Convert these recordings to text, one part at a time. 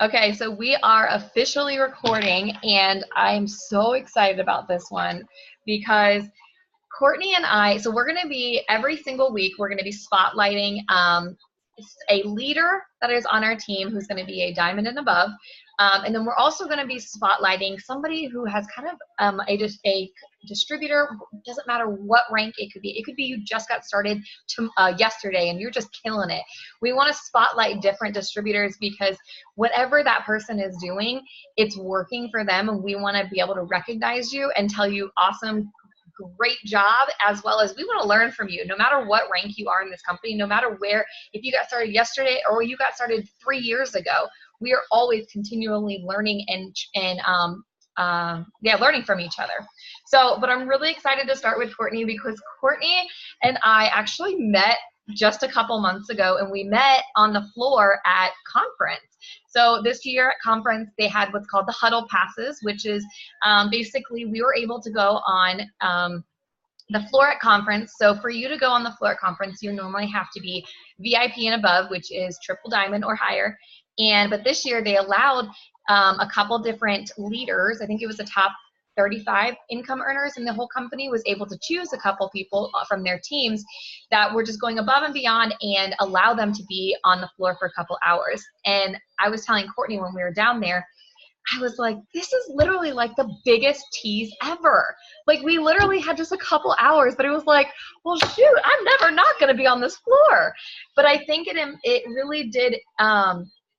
Okay, so we are officially recording, and I'm so excited about this one because Courtney and I, so we're going to be, every single week, we're going to be spotlighting a leader that is on our team who's going to be a diamond and above. And then we're also going to be spotlighting somebody who has kind of a distributor. Doesn't matter what rank it could be. It could be you just got started yesterday and you're just killing it. We want to spotlight different distributors because whatever that person is doing, it's working for them, and we want to be able to recognize you and tell you awesome, great job, as well as we want to learn from you no matter what rank you are in this company, no matter where, if you got started yesterday or you got started 3 years ago. We are always continually learning and learning from each other. So, but I'm really excited to start with Courtney because Courtney and I actually met just a couple months ago, and we met on the floor at conference. So this year at conference, they had what's called the huddle passes, which is basically we were able to go on the floor at conference. So for you to go on the floor at conference, you normally have to be VIP and above, which is triple diamond or higher. But this year they allowed a couple different leaders. I think it was the top 35 income earners in the whole company was able to choose a couple people from their teams that were just going above and beyond and allow them to be on the floor for a couple hours. And I was telling Courtney when we were down there, I was like, this is literally like the biggest tease ever. Like, we literally had just a couple hours, but it was like, well, shoot, I'm never not going to be on this floor. But I think it really did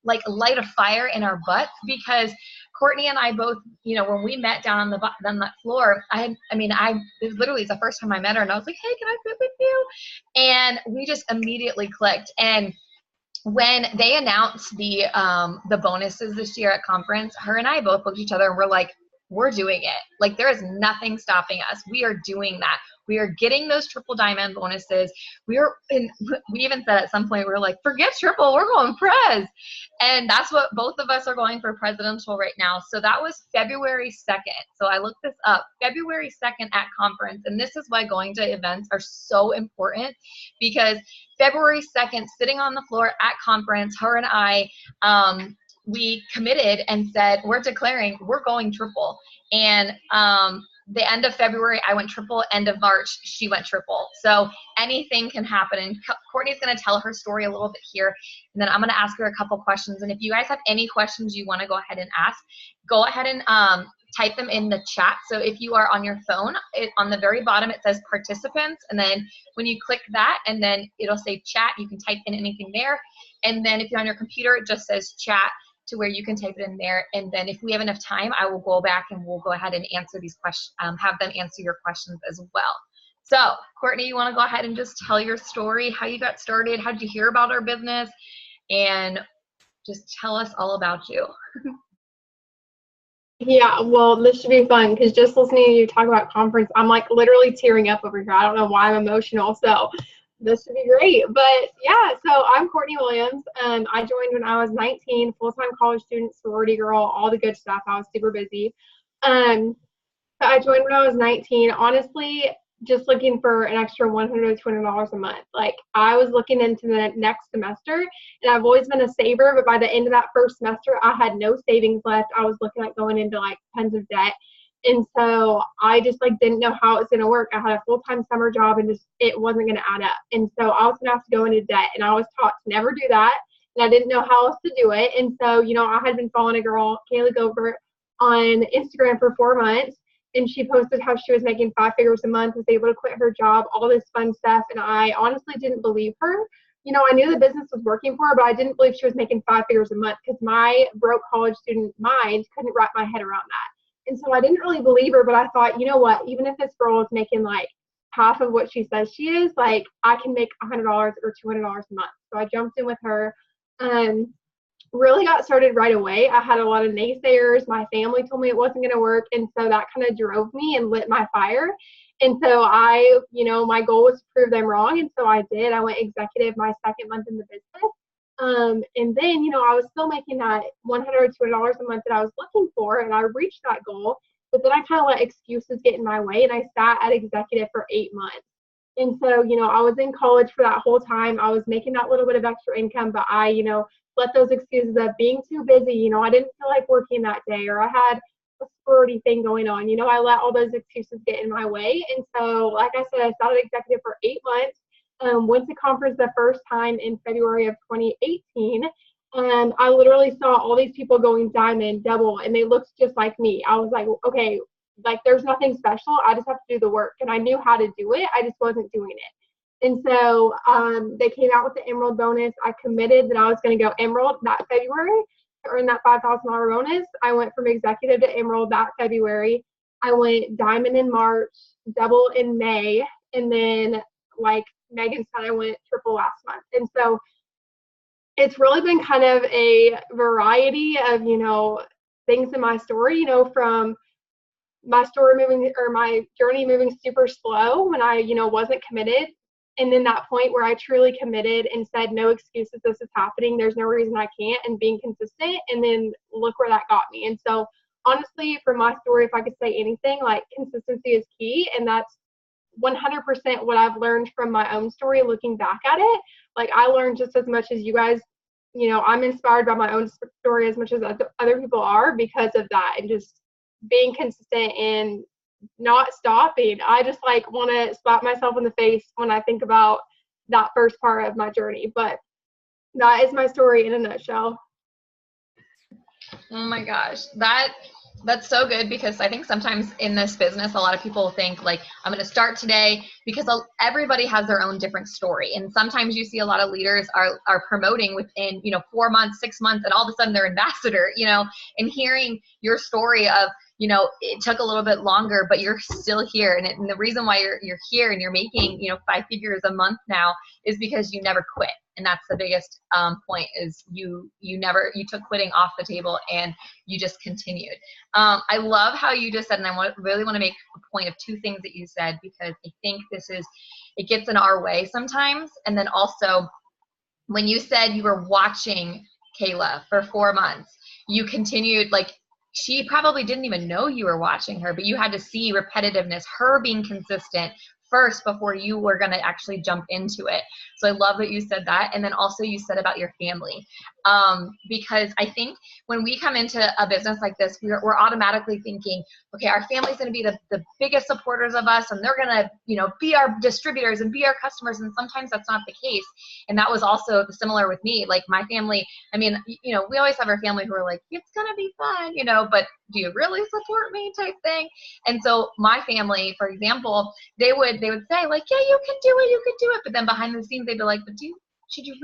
like light a fire in our butts because Courtney and I both, you know, when we met down on that floor, it literally it's the first time I met her, and I was like, hey, can I sit with you? And we just immediately clicked. And when they announced the bonuses this year at conference, her and I both looked at each other and we're like, we're doing it. Like, there is nothing stopping us. We are doing that. We are getting those triple diamond bonuses. We even said at some point, we were like, forget triple, we're going prez. And that's what both of us are going for presidential right now. So that was February 2nd. So I looked this up, February 2nd at conference. And this is why going to events are so important, because February 2nd, sitting on the floor at conference, her and I, we committed and said, we're declaring we're going triple. And the end of February, I went triple. End of March, she went triple. So anything can happen. And Courtney's going to tell her story a little bit here. And then I'm going to ask her a couple questions. And if you guys have any questions you want to go ahead and ask, go ahead and type them in the chat. So if you are on your phone, on the very bottom, it says participants. And then when you click that, and then it'll say chat, you can type in anything there. And then if you're on your computer, it just says chat, to where you can type it in there. And then if we have enough time, I will go back and we'll go ahead and answer these questions, have them answer your questions as well. So Courtney, you want to go ahead and just tell your story, how you got started, how did you hear about our business, and just tell us all about you. Yeah, well, this should be fun because just listening to you talk about conference, I'm like literally tearing up over here. I don't know why I'm emotional, so this should be great. But yeah, so I'm Coutney Williams. I joined when I was 19, full-time college student, sorority girl, all the good stuff. I was super busy. I joined when I was 19, honestly, just looking for an extra $100 to $200 a month. Like, I was looking into the next semester, and I've always been a saver, but by the end of that first semester, I had no savings left. I was looking at going into like tons of debt. And so I just like didn't know how it was going to work. I had a full-time summer job and just it wasn't going to add up. And so I was going to have to go into debt, and I was taught to never do that. And I didn't know how else to do it. And so, you know, I had been following a girl, Kaylee Gobert, on Instagram for 4 months. And she posted how she was making 5 figures a month, was able to quit her job, all this fun stuff. And I honestly didn't believe her. You know, I knew the business was working for her, but I didn't believe she was making 5 figures a month because my broke college student mind couldn't wrap my head around that. And so I didn't really believe her, but I thought, you know what, even if this girl is making like half of what she says she is, like, I can make $100 or $200 a month. So I jumped in with her. Really got started right away. I had a lot of naysayers. My family told me it wasn't going to work. And so that kind of drove me and lit my fire. And so my goal was to prove them wrong. And so I did. I went executive my second month in the business. And then, you know, I was still making that $100 or $200 a month that I was looking for, and I reached that goal. But then I kind of let excuses get in my way, and I sat at executive for 8 months. And so, you know, I was in college for that whole time. I was making that little bit of extra income, but I, you know, let those excuses of being too busy, you know, I didn't feel like working that day, or I had a sorority thing going on. You know, I let all those excuses get in my way. And so, like I said, I started executive for 8 months, went to conference the first time in February of 2018. And I literally saw all these people going diamond, double, and they looked just like me. I was like, okay, like there's nothing special. I just have to do the work. And I knew how to do it. I just wasn't doing it. And so they came out with the Emerald bonus. I committed that I was going to go Emerald that February to earn that $5,000 bonus. I went from executive to Emerald that February. I went diamond in March, double in May, and then like Megan said, I went triple last month. And so it's really been kind of a variety of, you know, things in my story, you know, from my story moving or my journey moving super slow when I, you know, wasn't committed. And then that point where I truly committed and said, no excuses, this is happening, there's no reason I can't, and being consistent. And then look where that got me. And so honestly, for my story, if I could say anything, like consistency is key. And that's 100% what I've learned from my own story looking back at it. Like I learned just as much as you guys, you know, I'm inspired by my own story as much as other people are because of that, and just being consistent and not stopping. I just like want to slap myself in the face when I think about that first part of my journey, but that is my story in a nutshell. Oh my gosh, that's so good, because I think sometimes in this business, a lot of people think like, I'm going to start today, because everybody has their own different story. And sometimes you see a lot of leaders are promoting within, you know, 4 months, 6 months, and all of a sudden they're ambassador, you know, and hearing your story of, you know, it took a little bit longer, but you're still here. And the reason why you're here and you're making, you know, 5 figures a month now is because you never quit. And that's the biggest point, is you took quitting off the table and you just continued. I love how you just said, and I really want to make a point of 2 things that you said, because I think it gets in our way sometimes. And then also when you said you were watching Kayla for 4 months, you continued, like, she probably didn't even know you were watching her, but you had to see repetitiveness, her being consistent first before you were going to actually jump into it. So I love that you said that. And then also you said about your family, because I think when we come into a business like this, we're automatically thinking, okay, our family's going to be the biggest supporters of us, and they're going to, you know, be our distributors and be our customers. And sometimes that's not the case. And that was also similar with me. Like my family, I mean, you know, we always have our family who are like, it's going to be fun, you know, but do you really support me type thing? And so my family, for example, they would say like, yeah, you can do it. But then behind the scenes, they'd be like, but should you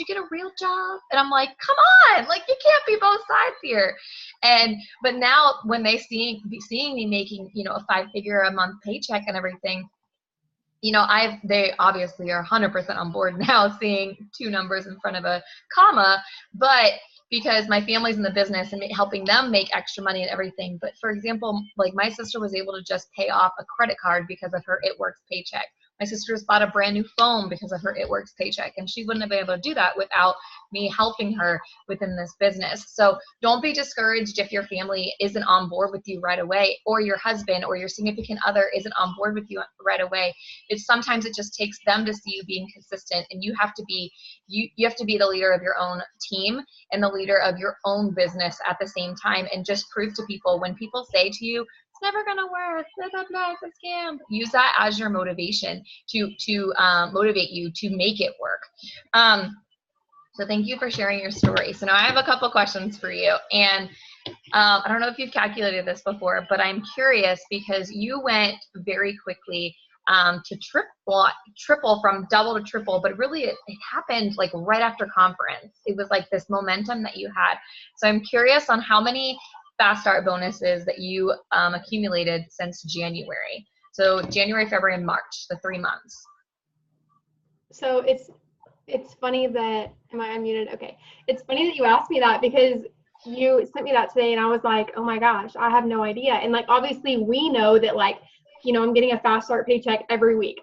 get a real job? And I'm like, come on, like you can't be both sides here. But now when they seeing me making, you know, a 5-figure a month paycheck and everything, you know, they obviously are 100% on board now, seeing 2 numbers in front of a comma, but because my family's in the business and helping them make extra money and everything. But for example, like my sister was able to just pay off a credit card because of her It Works paycheck. My sister just bought a brand new phone because of her It Works paycheck, and she wouldn't have been able to do that without me helping her within this business. So don't be discouraged if your family isn't on board with you right away, or your husband or your significant other isn't on board with you right away. Sometimes it just takes them to see you being consistent, and you have to be the leader of your own team and the leader of your own business at the same time, and just prove to people, when people say to you, it's never gonna work, blah, blah, blah, it's a scam, use that as your motivation to motivate you to make it work. So thank you for sharing your story. So now I have a couple questions for you, and I don't know if you've calculated this before, but I'm curious because you went very quickly to triple from double to triple, but really it happened like right after conference. It was like this momentum that you had. So I'm curious on how many Fast Start bonuses that you accumulated since January. So January, February, and March, the 3 months. So it's funny that, am I unmuted? Okay. It's funny that you asked me that, because you sent me that today and I was like, oh my gosh, I have no idea. And like, obviously we know that, like, you know, I'm getting a Fast Start paycheck every week,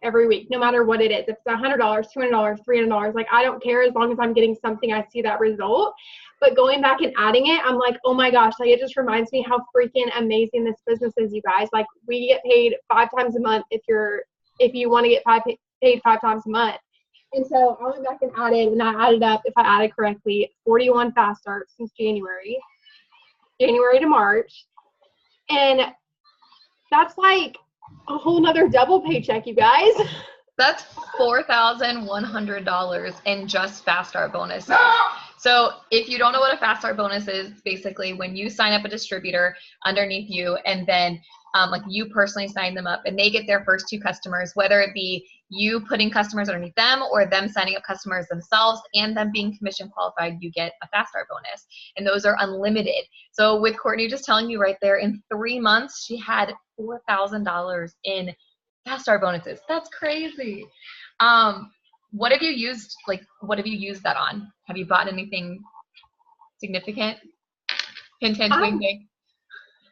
no matter what it is. If it's $100, $200, $300, like, I don't care, as long as I'm getting something, I see that result. But going back and adding it, I'm like, oh my gosh, like, it just reminds me how freaking amazing this business is, you guys. Like, we get paid 5 times a month if you want to get paid 5 times a month. And so I went back and I added up, if I added correctly, 41 fast starts since January to March. And that's like a whole nother double paycheck, you guys. That's $4,100 in just Fast Start bonuses. So if you don't know what a Fast Start bonus is, it's basically when you sign up a distributor underneath you, and then like you personally sign them up, and they get their first 2 customers, whether it be you putting customers underneath them or them signing up customers themselves and them being commission qualified, you get a Fast Start bonus. And those are unlimited. So with Courtney just telling you right there, in 3 months, she had $4,000 in Fast Start bonuses. That's crazy. What have you used? What have you used that on? Have you bought anything significant? Hint, hint, wink, wink.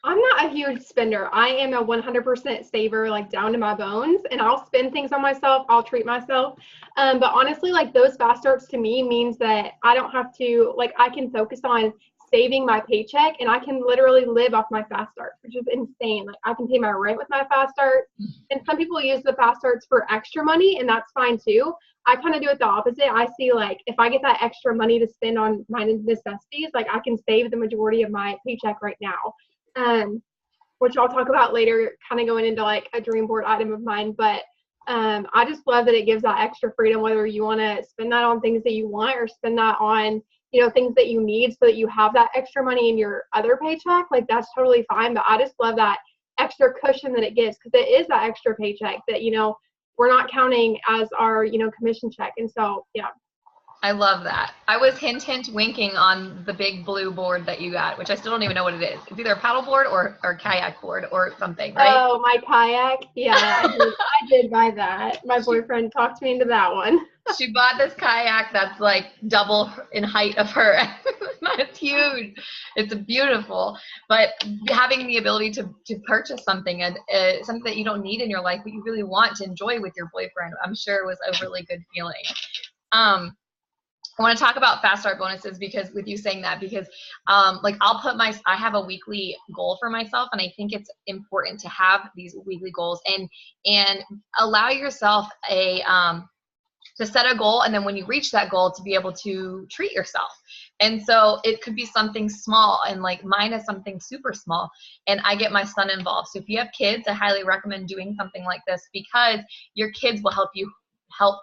I'm not a huge spender. I am a 100% saver, like down to my bones, and I'll spend things on myself. I'll treat myself. But honestly, like those fast starts to me means that I don't have to, like I can focus on saving my paycheck, and I can literally live off my fast starts, which is insane. Like I can pay my rent with my fast starts, and some people use the fast starts for extra money, and that's fine too. I kind of do it the opposite. I see like if I get that extra money to spend on my necessities, like I can save the majority of my paycheck right now. Which I'll talk about later, kind of going into like a dream board item of mine. But I just love that it gives that extra freedom, whether you want to spend that on things that you want or spend that on, you know, things that you need, so that you have that extra money in your other paycheck. Like that's totally fine. But I just love that extra cushion that it gives, because it is that extra paycheck that, you know, we're not counting as our, you know, commission check. And so, yeah. I love that. I was hint, winking on the big blue board that you got, which I still don't even know what it is. It's either a paddle board or kayak board or something, right? Oh, my kayak. Yeah, I did buy that. My boyfriend talked me into that one. She bought this kayak that's like double in height of her. It's huge. It's beautiful. But having the ability to purchase something, and something that you don't need in your life, but you really want to enjoy with your boyfriend, I'm sure was a really good feeling. I want to talk about fast start bonuses, because with you saying that, because like I have a weekly goal for myself, and I think it's important to have these weekly goals and allow yourself to set a goal, and then when you reach that goal, to be able to treat yourself. And so it could be something small, and like mine is something super small, and I get my son involved. So if you have kids, I highly recommend doing something like this, because your kids will help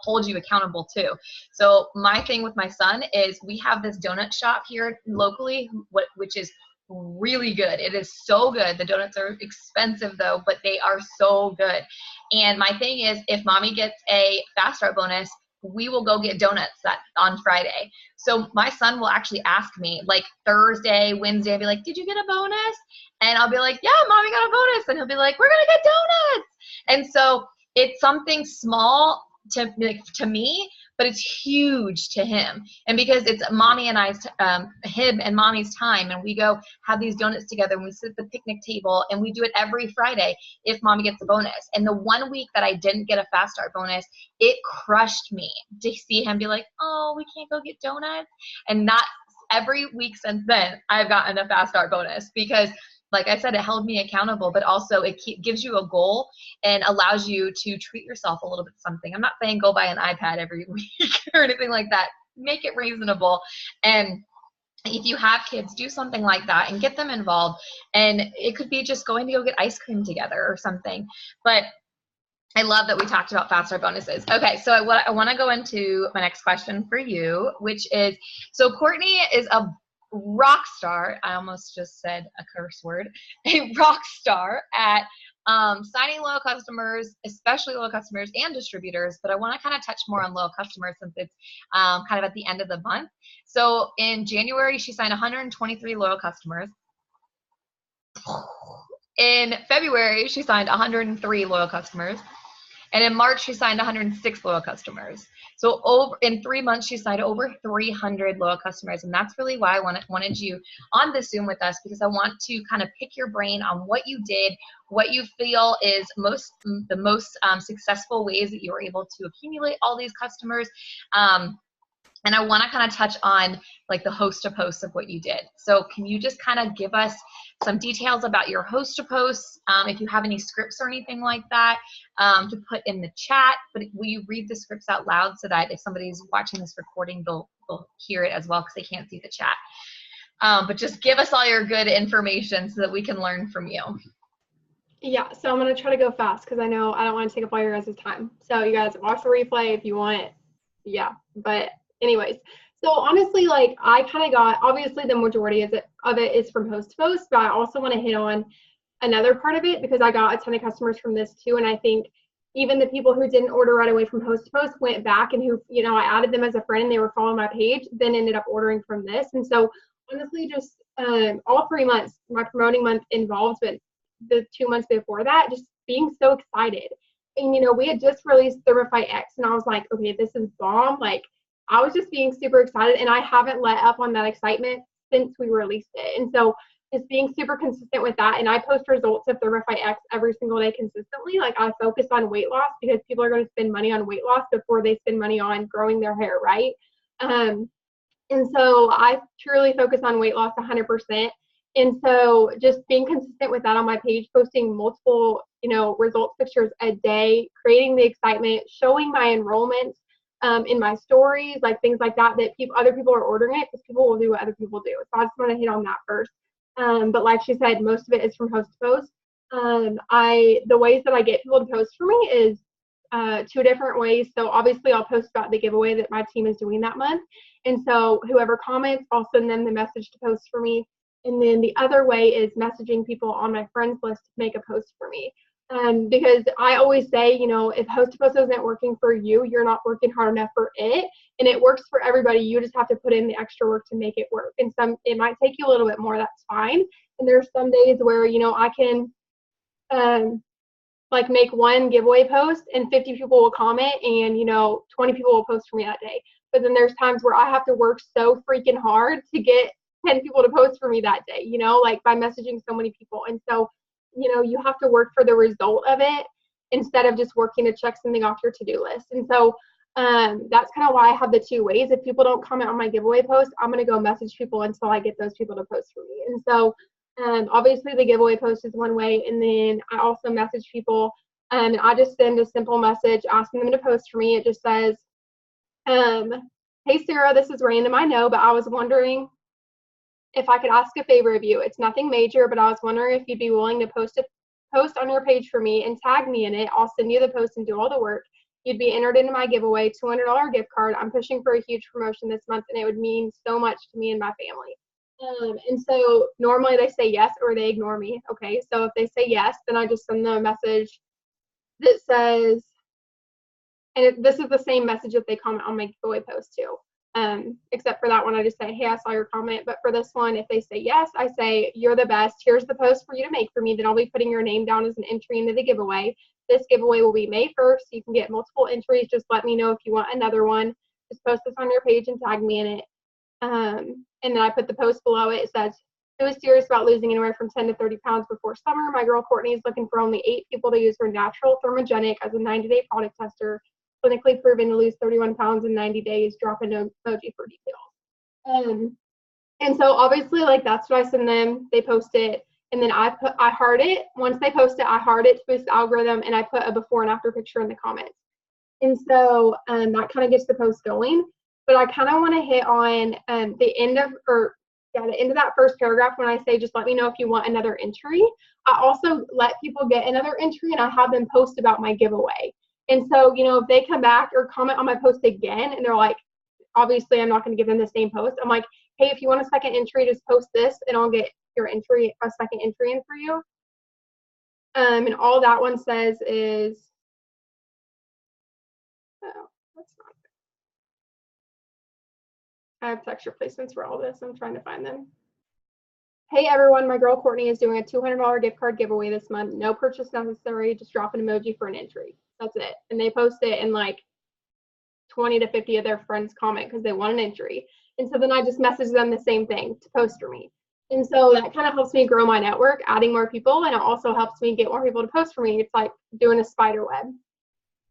hold you accountable too. So my thing with my son is we have this donut shop here locally, which is really good. It is so good. The donuts are expensive though, but they are so good. And my thing is, if mommy gets a fast start bonus, we will go get donuts on Friday. So my son will actually ask me like Thursday, Wednesday, I'll be like, did you get a bonus? And I'll be like, yeah, mommy got a bonus. And he'll be like, we're going to get donuts. And so it's something small to me, but it's huge to him. And because it's mommy and I's, him and mommy's time, and we go have these donuts together, and we sit at the picnic table, and we do it every Friday if mommy gets a bonus. And the 1 week that I didn't get a fast start bonus, it crushed me to see him be like, oh, we can't go get donuts. And not every week since then, I've gotten a fast start bonus, because like I said, it held me accountable, but also it gives you a goal and allows you to treat yourself a little bit something. I'm not saying go buy an iPad every week or anything like that. Make it reasonable. And if you have kids, do something like that and get them involved. And it could be just going to go get ice cream together or something. But I love that we talked about fast start bonuses. Okay, so I want to go into my next question for you, which is, so Courtney is a rock star. I almost just said a curse word. A rock star at signing loyal customers, especially loyal customers and distributors. But I want to kind of touch more on loyal customers, since it's kind of at the end of the month. So in January, she signed 123 loyal customers. In February, she signed 103 loyal customers. And in March, she signed 106 loyal customers. So in 3 months, she signed over 300 loyal customers. And that's really why I wanted you on this Zoom with us, because I want to kind of pick your brain on what you did, what you feel is the most successful ways that you were able to accumulate all these customers. And I want to kind of touch on like the host to post of what you did. So can you just kind of give us some details about your host to posts, if you have any scripts or anything like that, to put in the chat? But will you read the scripts out loud so that if somebody's watching this recording, they'll hear it as well because they can't see the chat. But just give us all your good information so that we can learn from you. Yeah, so I'm going to try to go fast because I know I don't want to take up all your guys' time. So you guys watch the replay if you want. Yeah, but anyways, so honestly, like I kind of got, obviously the majority of it is from host to post, but I also want to hit on another part of it because I got a ton of customers from this too. And I think even the people who didn't order right away from host to post went back and who, you know, I added them as a friend and they were following my page, then ended up ordering from this. And so honestly, just all 3 months, my promoting month involved, but the 2 months before that, just being so excited. And, you know, we had just released Thermophyte X and I was like, okay, this is bomb. Like I was just being super excited and I haven't let up on that excitement since we released it. And so just being super consistent with that. And I post results of Thermophyte X every single day consistently. Like I focus on weight loss because people are going to spend money on weight loss before they spend money on growing their hair, right? And so I truly focus on weight loss 100%. And so just being consistent with that on my page, posting multiple, you know, results pictures a day, creating the excitement, showing my enrollments in my stories, like things like that, that other people are ordering it because people will do what other people do. So I just want to hit on that first. But like she said, most of it is from host to post. The ways that I get people to post for me is 2 different ways. So obviously I'll post about the giveaway that my team is doing that month. And so whoever comments, I'll send them the message to post for me. And then the other way is messaging people on my friends list to make a post for me. Because I always say, you know, if host to post isn't working for you, you're not working hard enough for it. And it works for everybody. You just have to put in the extra work to make it work. And it might take you a little bit more, that's fine. And there's some days where, you know, I can like make one giveaway post and 50 people will comment and, you know, 20 people will post for me that day. But then there's times where I have to work so freaking hard to get 10 people to post for me that day, you know, like by messaging so many people. And so, you know, you have to work for the result of it instead of just working to check something off your to-do list. And so that's kind of why I have the 2 ways. If people don't comment on my giveaway post, I'm going to go message people until I get those people to post for me. And so obviously the giveaway post is one way. And then I also message people and I just send a simple message asking them to post for me. It just says, hey, Sarah, this is random, I know, but I was wondering if I could ask a favor of you. It's nothing major, but I was wondering if you'd be willing to post on your page for me and tag me in it. I'll send you the post and do all the work. You'd be entered into my giveaway, $200 gift card. I'm pushing for a huge promotion this month, and it would mean so much to me and my family. And so normally they say yes or they ignore me. Okay, so if they say yes, then I just send them a message that says, and this is the same message that they comment on my giveaway post too. Except for that one, I just say, hey, I saw your comment. But for this one, if they say yes, I say, you're the best. Here's the post for you to make for me. Then I'll be putting your name down as an entry into the giveaway. This giveaway will be May 1st. You can get multiple entries. Just let me know if you want another one. Just post this on your page and tag me in it. And then I put the post below it. It says, who is serious about losing anywhere from 10 to 30 pounds before summer? My girl Courtney is looking for only 8 people to use her natural thermogenic as a 90-day product tester. Clinically proven to lose 31 pounds in 90 days. Drop an emoji for details. And so obviously, like, that's what I send them. They post it, and then I heart it. Once they post it, I heart it to boost the algorithm, and I put a before and after picture in the comments. And so that kind of gets the post going. But I kind of want to hit on the end of that first paragraph when I say, just let me know if you want another entry. I also let people get another entry, and I have them post about my giveaway. And so, you know, if they come back or comment on my post again and they're like, obviously I'm not going to give them the same post. I'm like, hey, if you want a second entry, just post this and I'll get your entry, a second entry in for you. And all that one says is, oh, that's not good. I have texture placements for all this. I'm trying to find them. Hey everyone, my girl Courtney is doing a $200 gift card giveaway this month. No purchase necessary. Just drop an emoji for an entry. That's it. And they post it and like 20 to 50 of their friends comment because they want an entry. And so then I just message them the same thing to post for me. And so that kind of helps me grow my network, adding more people, and it also helps me get more people to post for me. It's like doing a spider web.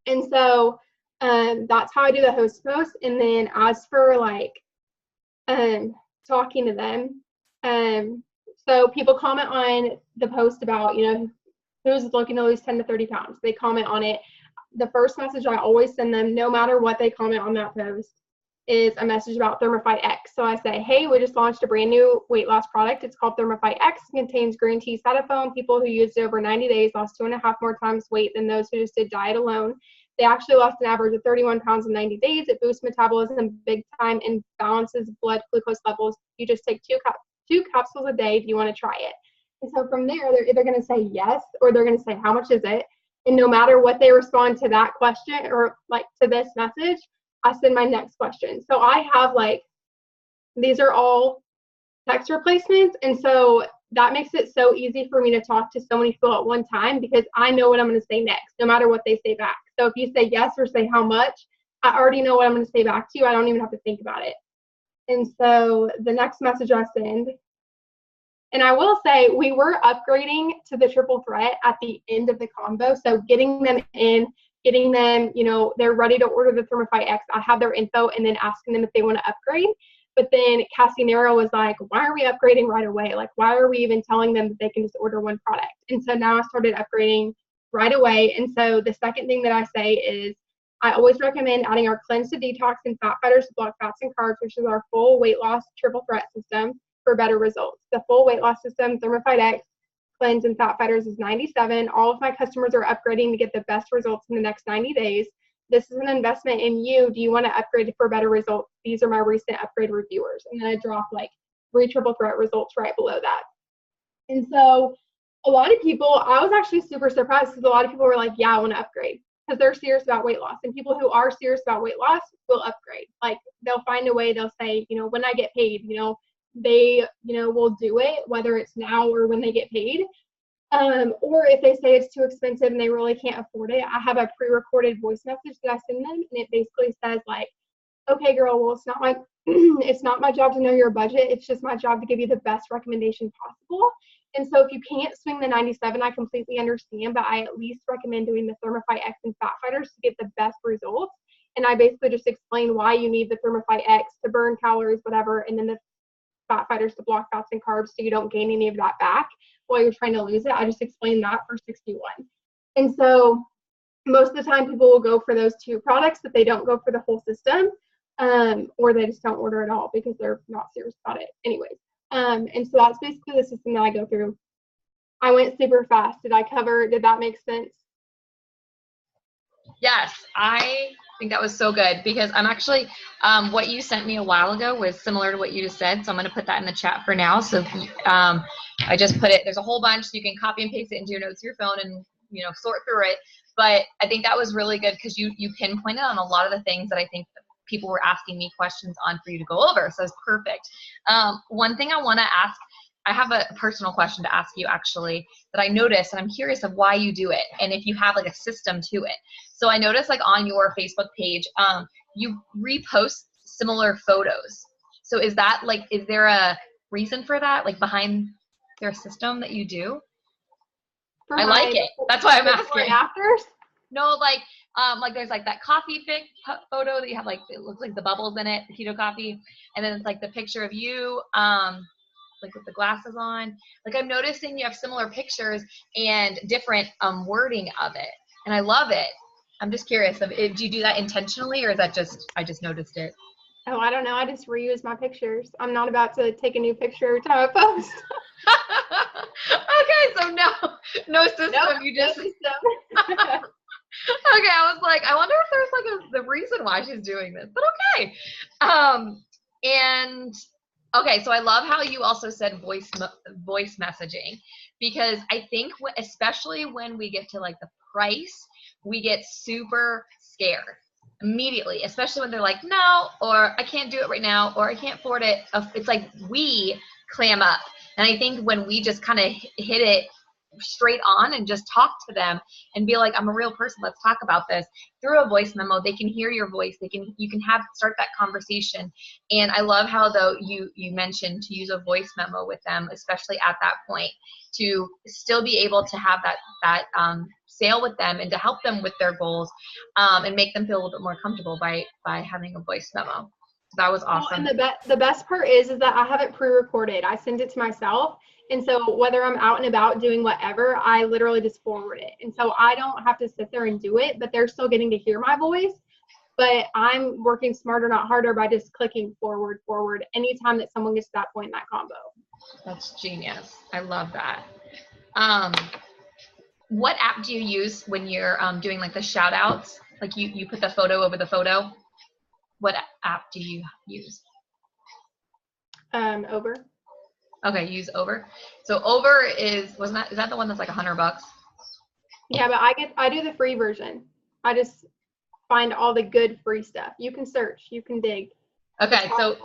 And so That's how I do the host post. And then as for like talking to them, so people comment on the post about, you know, who's looking to lose 10 to 30 pounds. They comment on it. The first message I always send them, no matter what they comment on that post, is a message about Thermify X. So I say, hey, we just launched a brand new weight loss product. It's called Thermify X. It contains green tea cetaphone. People who used it over 90 days lost 2.5 more times weight than those who just did diet alone. They actually lost an average of 31 pounds in 90 days. It boosts metabolism big time and balances blood glucose levels. You just take two capsules a day. Do you want to try it? And so from there, they're either going to say yes, or they're going to say, how much is it? And no matter what they respond to that question or like to this message, I send my next question. So I have like, these are all text replacements. And so that makes it so easy for me to talk to so many people at one time, because I know what I'm going to say next, no matter what they say back. So if you say yes or say how much, I already know what I'm going to say back to you. I don't even have to think about it. And so the next message I send, and I will say we were upgrading to the triple threat at the end of the combo. So getting them in, getting them, you know, they're ready to order the Thermify X. I have their info, and then asking them if they want to upgrade. But then Casinero was like, why are we upgrading right away? Like, why are we even telling them that they can just order one product? And so now I started upgrading right away. And so the second thing that I say is, I always recommend adding our Cleanse to Detox and Fat Fighters to Block Fats and Carbs, which is our full weight loss triple threat system, for better results. The full weight loss system, Thermify X, Cleanse, and Fat Fighters, is $97. All of my customers are upgrading to get the best results in the next 90 days. This is an investment in you. Do you want to upgrade for better results? These are my recent upgrade reviewers. And then I drop like 3 triple threat results right below that. And so a lot of people, I was actually super surprised, because a lot of people were like, yeah, I want to upgrade, because they're serious about weight loss. And people who are serious about weight loss will upgrade. Like, they'll find a way. They'll say, you know, when I get paid, you know, they, you know, will do it, whether it's now or when they get paid. Or if they say it's too expensive and they really can't afford it, I have a pre-recorded voice message that I send them, and it basically says like, okay, girl, well, it's not my it's not my job to know your budget. It's just my job to give you the best recommendation possible. And so if you can't swing the 97, I completely understand, but I at least recommend doing the Thermify X and Fat Fighters to get the best results. And I basically just explain why you need the Thermify X to burn calories, whatever, and then the Fat Fighters to block fats and carbs, so you don't gain any of that back while you're trying to lose it. I just explained that for 61. And so most of the time people will go for those 2 products, but they don't go for the whole system, or they just don't order at all because they're not serious about it anyways. And so that's basically the system that I go through. I went super fast. Did that make sense? Yes, I think that was so good, because I'm actually, what you sent me a while ago was similar to what you just said. So I'm going to put that in the chat for now. So I just put it, there's a whole bunch, so you can copy and paste it into your notes of your phone and, you know, sort through it. But I think that was really good, because you pinpointed on a lot of the things that I think people were asking me questions on for you to go over. So it's perfect. One thing I want to ask, I have a personal question to ask you actually that I noticed, and I'm curious of why you do it and if you have like a system to it. So I noticed like on your Facebook page, you repost similar photos. So is that like, is there a reason for that, like behind their system that you do? I like it. That's why I'm asking. Afters? No, like there's like that coffee photo that you have, like it looks like the bubbles in it, the keto coffee, and then it's like the picture of you, like with the glasses on. Like I'm noticing you have similar pictures and different wording of it, and I love it. I'm just curious, do you do that intentionally, or is that just I just noticed it? Oh, I don't know. I just reuse my pictures. I'm not about to take a new picture every time I post. Okay, so no system. Nope, you just. No system. Okay, I was like, I wonder if there's like the reason why she's doing this, but okay. And okay, so I love how you also said voice messaging, because I think especially when we get to like the price, we get super scared immediately, especially when they're like, no, or I can't do it right now, or I can't afford it. It's like we clam up. And I think when we just kind of hit it straight on and just talk to them and be like, I'm a real person. Let's talk about this. Through a voice memo, they can hear your voice. You can start that conversation. And I love how though you mentioned to use a voice memo with them, especially at that point, to still be able to have that sale with them and to help them with their goals, and make them feel a little bit more comfortable by having a voice memo. That was awesome. Well, and the best part is that I have it pre-recorded. I send it to myself. And so whether I'm out and about doing whatever, I literally just forward it. And so I don't have to sit there and do it, but they're still getting to hear my voice. But I'm working smarter, not harder, by just clicking forward anytime that someone gets to that point in that combo. That's genius. I love that. What app do you use when you're doing like the shout outs? Like you put the photo over the photo? What app do you use? Over. Okay, use Over. So Over is that the one that's like $100? Yeah, but I do the free version. I just find all the good free stuff. You can search, you can dig. Okay, so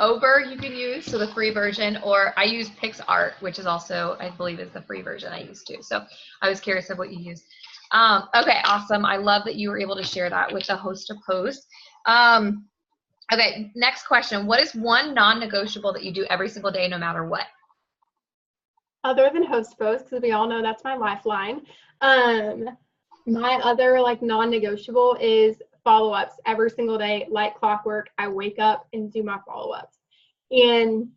Over you can use, so the free version, or I use PixArt, which is also, I believe, is the free version I use too. So I was curious of what you use. Okay, awesome. I love that you were able to share that with the host to post. Okay, next question. What is one non-negotiable that you do every single day, no matter what? Other than host post, because we all know that's my lifeline. My other like non-negotiable is follow-ups every single day, like clockwork. I wake up and do my follow-ups. And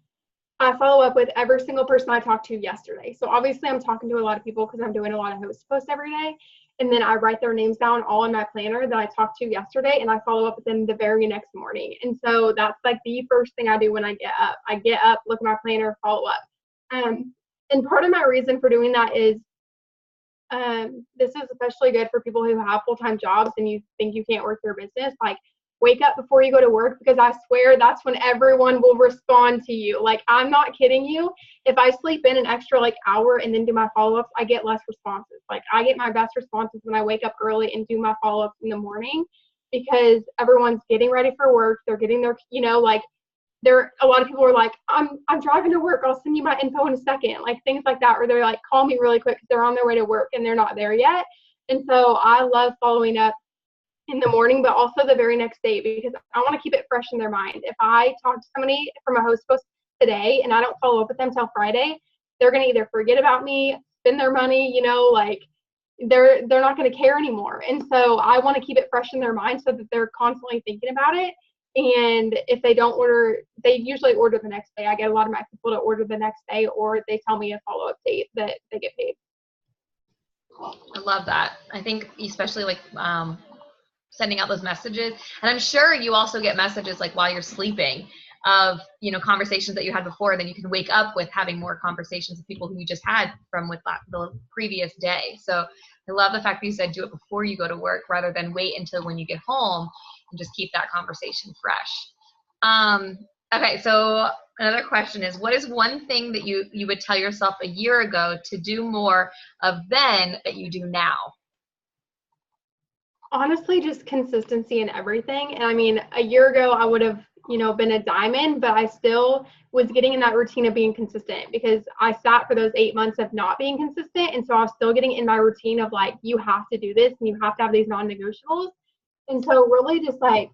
I follow up with every single person I talked to yesterday. So obviously I'm talking to a lot of people because I'm doing a lot of host posts every day. And then I write their names down all in my planner that I talked to yesterday, and I follow up with them the very next morning. And so that's like the first thing I do when I get up. I get up, look at my planner, follow up. And part of my reason for doing that is this is especially good for people who have full-time jobs and you think you can't work your business. Like, wake up before you go to work, because I swear that's when everyone will respond to you. Like, I'm not kidding you. If I sleep in an extra like hour and then do my follow-ups, I get less responses. Like, I get my best responses when I wake up early and do my follow-ups in the morning, because everyone's getting ready for work. They're getting their, like, a lot of people are like, I'm driving to work. I'll send you my info in a second. Like, things like that. Or they're like, call me really quick because they're on their way to work and they're not there yet. And so I love following up in the morning, but also the very next day, because I want to keep it fresh in their mind. If I talk to somebody from a host post today and I don't follow up with them till Friday, they're going to either forget about me, spend their money, like they're not going to care anymore. And so I want to keep it fresh in their mind so that they're constantly thinking about it. And if they don't order, they usually order the next day. I get a lot of my people to order the next day, or they tell me a follow-up date that they get paid. I love that. I think especially like sending out those messages, and I'm sure you also get messages like while you're sleeping of conversations that you had before. Then you can wake up with having more conversations with people who you just had from with the previous day. So I love the fact that you said do it before you go to work rather than wait until when you get home and just keep that conversation fresh. Okay, so another question is, what is one thing that you would tell yourself a year ago to do more of then that you do now? Honestly, just consistency in everything. And I mean, a year ago, I would have, been a diamond, but I still was getting in that routine of being consistent, because I sat for those 8 months of not being consistent. And so I was still getting in my routine of like, you have to do this and you have to have these non-negotiables. And so really just like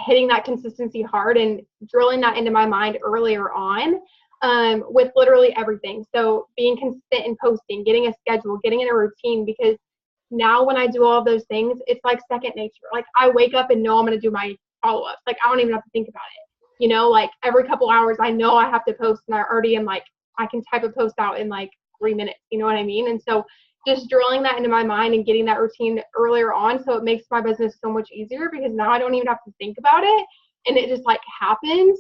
hitting that consistency hard and drilling that into my mind earlier on, with literally everything. So being consistent in posting, getting a schedule, getting in a routine, because now when I do all of those things, it's like second nature. Like, I wake up and know I'm going to do my follow-ups. Like, I don't even have to think about it. Like every couple hours, I know I have to post, and I already am like, I can type a post out in like 3 minutes. You know what I mean? And so just drilling that into my mind and getting that routine earlier on, so it makes my business so much easier, because now I don't even have to think about it, and it just like happens.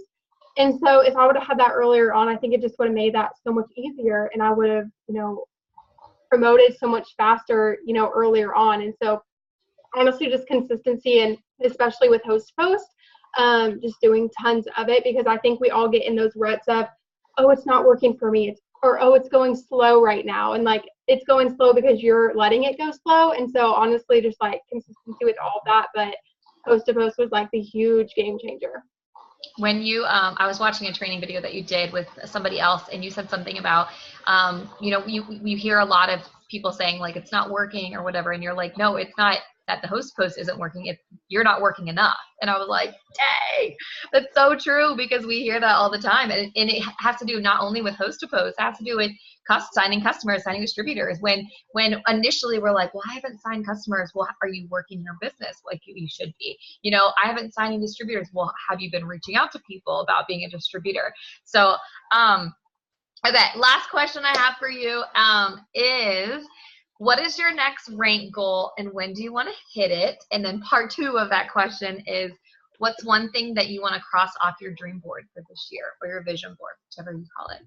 And so if I would have had that earlier on, I think it just would have made that so much easier, and I would have, promoted so much faster, earlier on. And so honestly, just consistency, and especially with host post, just doing tons of it, because I think we all get in those ruts of, oh, it's not working for me, or oh, it's going slow right now. And like, it's going slow because you're letting it go slow. And so honestly, just like consistency with all of that, but post to post was like the huge game changer. when you, I was watching a training video that you did with somebody else, and you said something about, you know, you hear a lot of people saying like it's not working or whatever, and you're like, no, it's not that the host post isn't working, it's you're not working enough. And I was like, dang, that's so true, because we hear that all the time, and it has to do not only with host to post, it has to do with signing customers, signing distributors. When initially we're like, well, I haven't signed customers. Well, are you working your business like you should be? You know, I haven't signed any distributors. Well, have you been reaching out to people about being a distributor? So, okay, last question I have for you is, what is your next rank goal and when do you want to hit it? And then part 2 of that question is, what's one thing that you want to cross off your dream board for this year, or your vision board, whichever you call it?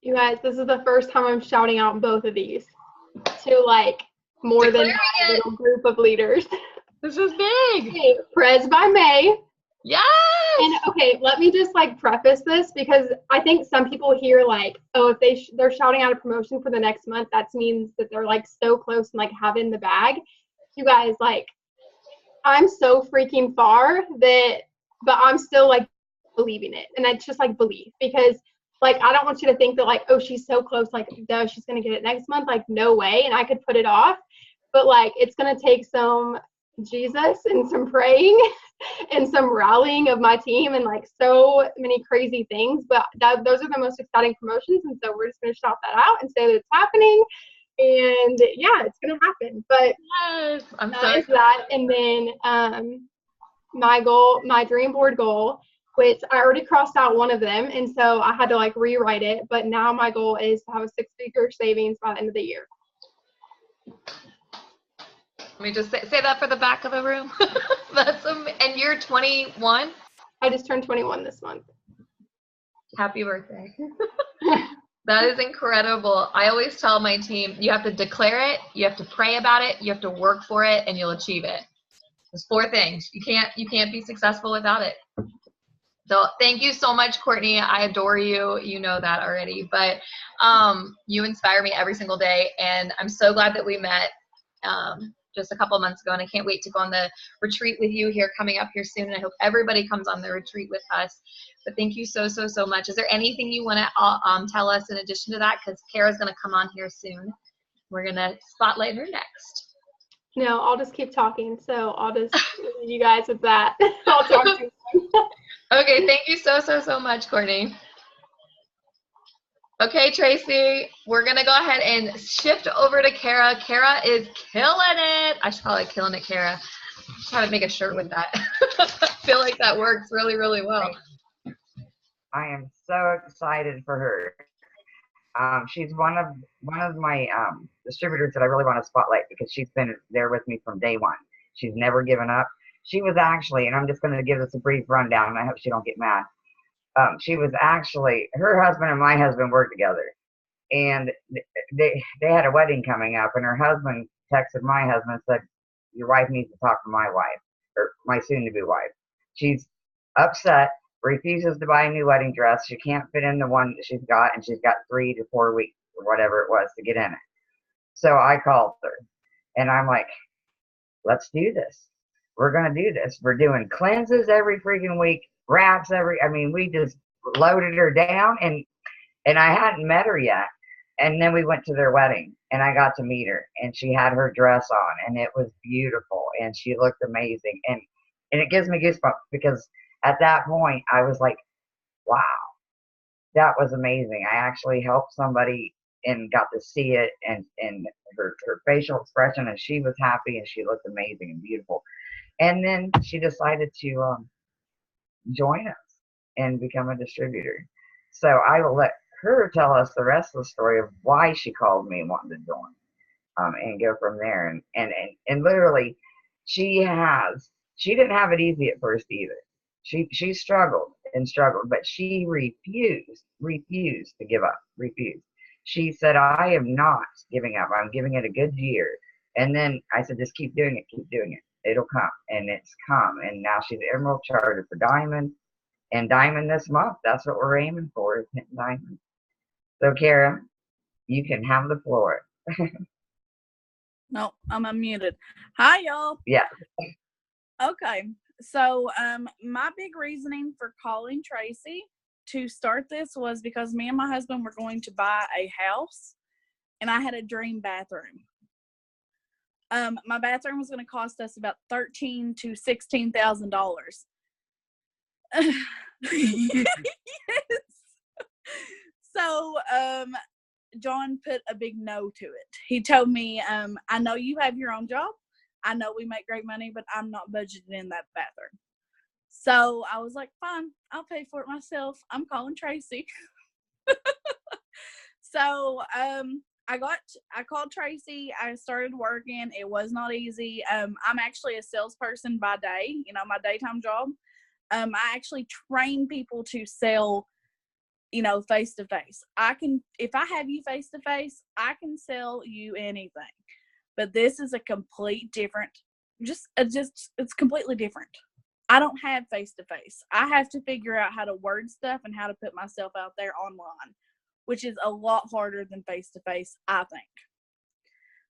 You guys, this is the first time I'm shouting out both of these to like more than my little group of leaders. This is big. Okay, Pres by May. Yes. And okay, let me just like preface this, because I think some people hear like, oh, if they're shouting out a promotion for the next month, that means that they're like so close and like have it in the bag. You guys, like, I'm so freaking far but I'm still like believing it, and it's just like belief, because like, I don't want you to think that like, oh, she's so close, like, no, she's going to get it next month. Like, no way. And I could put it off. But like, it's going to take some Jesus and some praying and some rallying of my team and like so many crazy things. But those are the most exciting promotions. And so we're just going to shout that out and say that it's happening. And yeah, it's going to happen. But yes, I'm so excited. That. And then my dream board goal, which I already crossed out one of them, and so I had to like rewrite it. But now my goal is to have a 6-figure savings by the end of the year. Let me just say that for the back of the room. That's and you're 21? I just turned 21 this month. Happy birthday. That is incredible. I always tell my team, you have to declare it, you have to pray about it, you have to work for it, and you'll achieve it. There's 4 things. You can't be successful without it. So thank you so much, Courtney. I adore you. You know that already. But you inspire me every single day. And I'm so glad that we met just a couple of months ago. And I can't wait to go on the retreat with you here coming up here soon. And I hope everybody comes on the retreat with us. But thank you so, so, so much. Is there anything you want to tell us in addition to that? Because Kara's going to come on here soon. We're going to spotlight her next. No, I'll just keep talking. So I'll just leave you guys with that. I'll talk to you. Okay, thank you so, so, so much, Courtney. Okay, Tracy, we're going to go ahead and shift over to Kara. Kara is killing it. I should call it Killing It, Kara. Try to make a shirt with that. I feel like that works really, really well. I am so excited for her. She's one of my distributors that I really want to spotlight, because she's been there with me from day one. She's never given up. She was actually, and I'm just going to give this a brief rundown, and I hope she don't get mad. She was actually, her husband and my husband worked together, and they had a wedding coming up, and her husband texted my husband and said, your wife needs to talk to my wife, or my soon-to-be wife. She's upset, refuses to buy a new wedding dress. She can't fit in the one that she's got, and she's got 3 to 4 weeks or whatever it was to get in it. So I called her, and I'm like, let's do this. We're going to do this. We're doing cleanses every freaking week, wraps we just loaded her down, and I hadn't met her yet. And then we went to their wedding, and I got to meet her, and she had her dress on, and it was beautiful, and she looked amazing. And it gives me goosebumps, because at that point I was like, wow, that was amazing. I actually helped somebody and got to see it, and her facial expression, and she was happy, and she looked amazing and beautiful. And then she decided to join us and become a distributor. So I will let her tell us the rest of the story of why she called me and wanted to join, and go from there. And literally, she didn't have it easy at first either. She struggled and struggled, but she refused to give up. Refused. She said, I am not giving up. I'm giving it a good year. And then I said, just keep doing it. Keep doing it. It'll come. And it's come. And now she's Emerald chartered for Diamond. And Diamond this month. That's what we're aiming for, is hitting Diamond. So, Kara, you can have the floor. No, I'm unmuted. Hi, y'all. Yeah. Okay. So, my big reasoning for calling Tracy to start this was because me and my husband were going to buy a house, and I had a dream bathroom. My bathroom was going to cost us about $13,000 to $16,000. Yes. So, John put a big no to it. He told me, I know you have your own job. I know we make great money, but I'm not budgeted in that bathroom. So I was like, fine, I'll pay for it myself. I'm calling Tracy. So, I called Tracy. I started working. It was not easy. I'm actually a salesperson by day, my daytime job. I actually train people to sell, face to face. If I have you face to face, I can sell you anything. But this is a complete different, it's completely different. I don't have face to face. I have to figure out how to word stuff and how to put myself out there online, which is a lot harder than face to face, I think.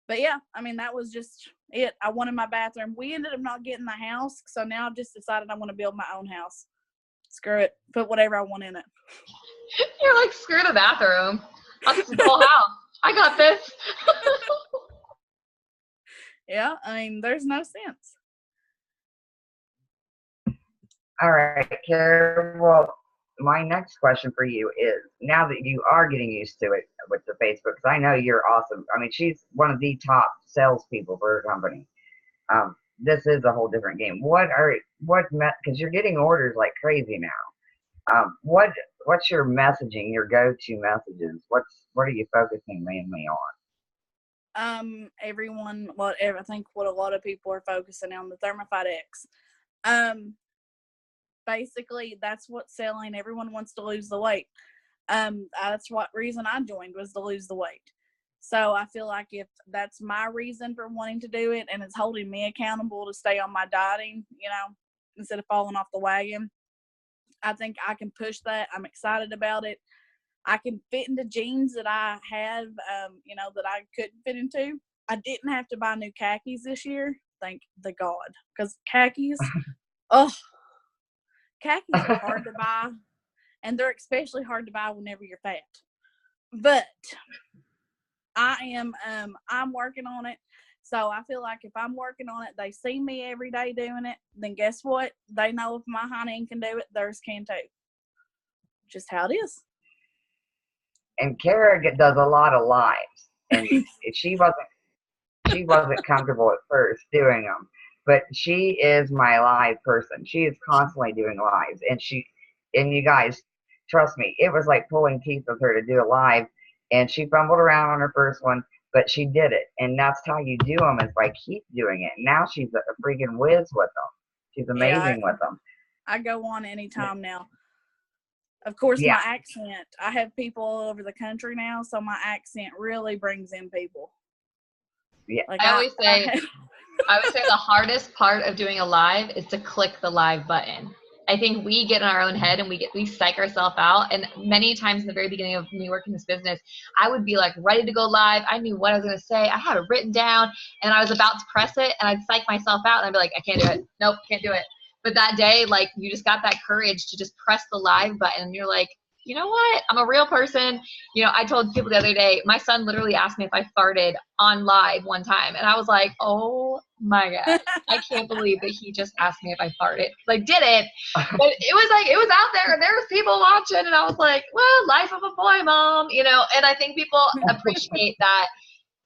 But yeah, that was just it. I wanted my bathroom. We ended up not getting the house, so now I've just decided I want to build my own house. Screw it. Put whatever I want in it. You're like, screw the bathroom. I'll just the whole house. I got this. Yeah, there's no sense. All right, Kara. Well, my next question for you is, now that you are getting used to it with the Facebook, because I know you're awesome. She's one of the top salespeople for her company. This is a whole different game. Because you're getting orders like crazy now. What's your messaging, your go-to messages? What are you focusing mainly on? I think what a lot of people are focusing on, the Thermifite X. Basically, that's what's selling. Everyone wants to lose the weight. That's what reason I joined, was to lose the weight. So I feel like if that's my reason for wanting to do it, and it's holding me accountable to stay on my dieting, instead of falling off the wagon, I think I can push that. I'm excited about it. I can fit into jeans that I have, that I couldn't fit into. I didn't have to buy new khakis this year. Thank the God. Because khakis, khakis are hard to buy. And they're especially hard to buy whenever you're fat. But I'm working on it. So I feel like if I'm working on it, they see me every day doing it, then guess what? They know if my honey can do it, theirs can too. Just how it is. And Kara does a lot of lives, and she wasn't comfortable at first doing them, but she is my live person. She is constantly doing lives, and you guys, trust me, it was like pulling teeth with her to do a live, and she fumbled around on her first one, but she did it, and that's how you do them, is by keep doing it. Now she's a freaking whiz with them. She's amazing with them. I go on anytime now. Of course, my accent, I have people all over the country now, so my accent really brings in people. Yeah. Like I would say the hardest part of doing a live is to click the live button. I think we get in our own head and we psych ourselves out. And many times in the very beginning of me working this business, I would be like ready to go live. I knew what I was going to say. I had it written down and I was about to press it, and I'd psych myself out and I'd be like, I can't do it. Nope, can't do it. But that day, like, you just got that courage to just press the live button, and you're like, you know what? I'm a real person. I told people the other day, my son literally asked me if I farted on live one time. And I was like, oh my God, I can't believe that he just asked me if I farted. Like, did it. But it was out there and there was people watching. And I was like, well, life of a boy, Mom, and I think people appreciate that.